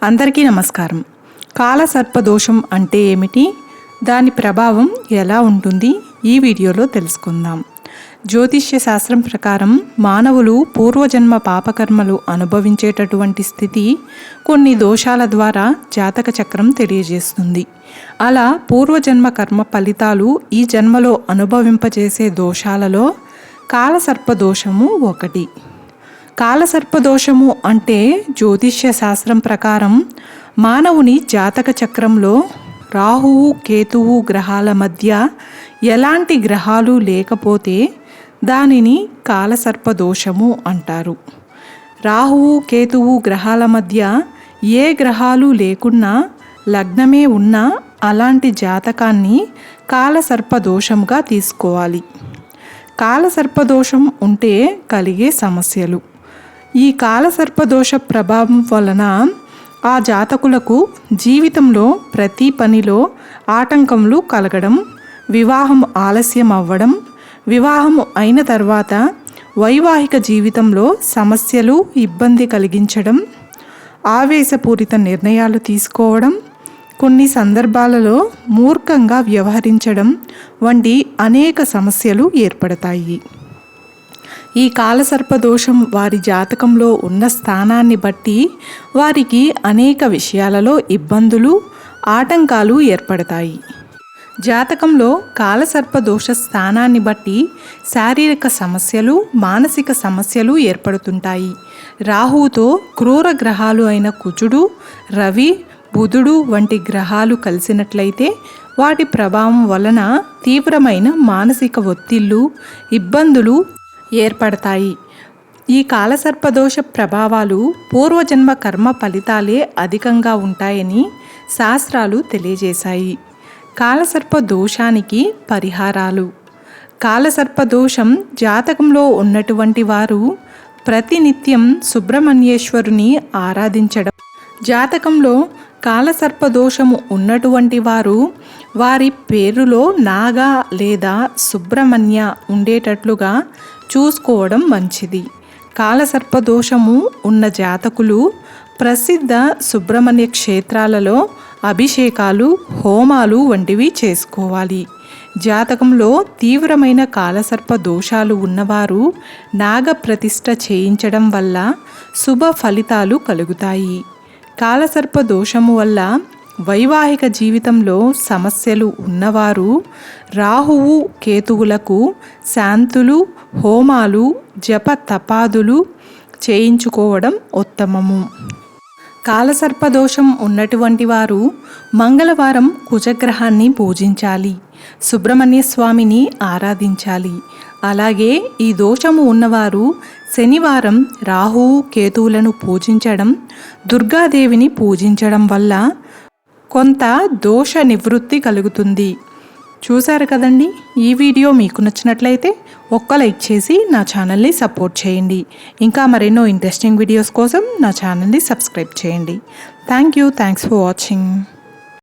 అందరికీ నమస్కారం. కాలసర్పదోషం అంటే ఏమిటి, దాని ప్రభావం ఎలా ఉంటుంది, ఈ వీడియోలో తెలుసుకుందాం. జ్యోతిష్య శాస్త్రం ప్రకారం మానవులు పూర్వజన్మ పాపకర్మలు అనుభవించేటటువంటి స్థితి కొన్ని దోషాల ద్వారా జాతక చక్రం తెలియజేస్తుంది. అలా పూర్వజన్మ కర్మ ఫలితాలు ఈ జన్మలో అనుభవింపజేసే దోషాలలో కాలసర్పదోషము ఒకటి. కాలసర్పదోషము అంటే జ్యోతిష్య శాస్త్రం ప్రకారం మానవుని జాతక చక్రంలో రాహువు కేతువు గ్రహాల మధ్య ఎలాంటి గ్రహాలు లేకపోతే దానిని కాలసర్పదోషము అంటారు. రాహువు కేతువు గ్రహాల మధ్య ఏ గ్రహాలు లేకున్నా లగ్నమే ఉన్నా అలాంటి జాతకాన్ని కాలసర్పదోషంగా తీసుకోవాలి. కాలసర్పదోషం ఉంటే కలిగే సమస్యలు. ఈ కాలసర్పదోష ప్రభావం వలన ఆ జాతకులకు జీవితంలో ప్రతి పనిలో ఆటంకములు కలగడం, వివాహం ఆలస్యం అవ్వడం, వివాహం అయిన తర్వాత వైవాహిక జీవితంలో సమస్యలు ఇబ్బంది కలిగించడం, ఆవేశపూరిత నిర్ణయాలు తీసుకోవడం, కొన్ని సందర్భాలలో మూర్ఖంగా వ్యవహరించడం వంటి అనేక సమస్యలు ఏర్పడతాయి. ఈ కాలసర్పదోషం వారి జాతకంలో ఉన్న స్థానాన్ని బట్టి వారికి అనేక విషయాలలో ఇబ్బందులు, ఆటంకాలు ఏర్పడతాయి. జాతకంలో కాలసర్పదోష స్థానాన్ని బట్టి శారీరక సమస్యలు, మానసిక సమస్యలు ఏర్పడుతుంటాయి. రాహువుతో క్రూర గ్రహాలు అయిన కుజుడు, రవి, బుధుడు వంటి గ్రహాలు కలిసినట్లయితే వాటి ప్రభావం వలన తీవ్రమైన మానసిక ఒత్తిళ్లు, ఇబ్బందులు ఏర్పడతాయి. ఈ కాలసర్పదోష ప్రభావాలు పూర్వజన్మ కర్మ ఫలితాలే అధికంగా ఉంటాయని శాస్త్రాలు తెలియజేశాయి. కాలసర్పదోషానికి పరిహారాలు. కాలసర్పదోషం జాతకంలో ఉన్నటువంటి వారు ప్రతినిత్యం సుబ్రహ్మణ్యేశ్వరుని ఆరాధించడం. జాతకంలో కాలసర్పదోషము ఉన్నటువంటి వారు వారి పేరులో నాగా లేదా సుబ్రహ్మణ్య ఉండేటట్లుగా చూసుకోవడం మంచిది. కాలసర్పదోషము ఉన్న జాతకులు ప్రసిద్ధ సుబ్రహ్మణ్య క్షేత్రాలలో అభిషేకాలు, హోమాలు వంటివి చేసుకోవాలి. జాతకంలో తీవ్రమైన కాలసర్ప దోషాలు ఉన్నవారు నాగప్రతిష్ఠ చేయించడం వల్ల శుభ ఫలితాలు కలుగుతాయి. కాలసర్ప దోషము వల్ల వైవాహిక జీవితంలో సమస్యలు ఉన్నవారు రాహువు కేతువులకు శాంతులు, హోమాలు, జప తపాదులు చేయించుకోవడం ఉత్తమము. కాలసర్పదోషం ఉన్నటువంటి వారు మంగళవారం కుజగ్రహాన్ని పూజించాలి, సుబ్రహ్మణ్య స్వామిని ఆరాధించాలి. అలాగే ఈ దోషము ఉన్నవారు శనివారం రాహువు కేతువులను పూజించడం, దుర్గాదేవిని పూజించడం వల్ల కొంత దోష నివృత్తి కలుగుతుంది. చూశారు కదండి. ఈ వీడియో మీకు నచ్చినట్లయితే ఒక్క లైక్ చేసి నా ఛానల్ని సపోర్ట్ చేయండి. ఇంకా మరెన్నో ఇంట్రెస్టింగ్ వీడియోస్ కోసం నా ఛానల్ని సబ్స్క్రైబ్ చేయండి. Thanks for watching.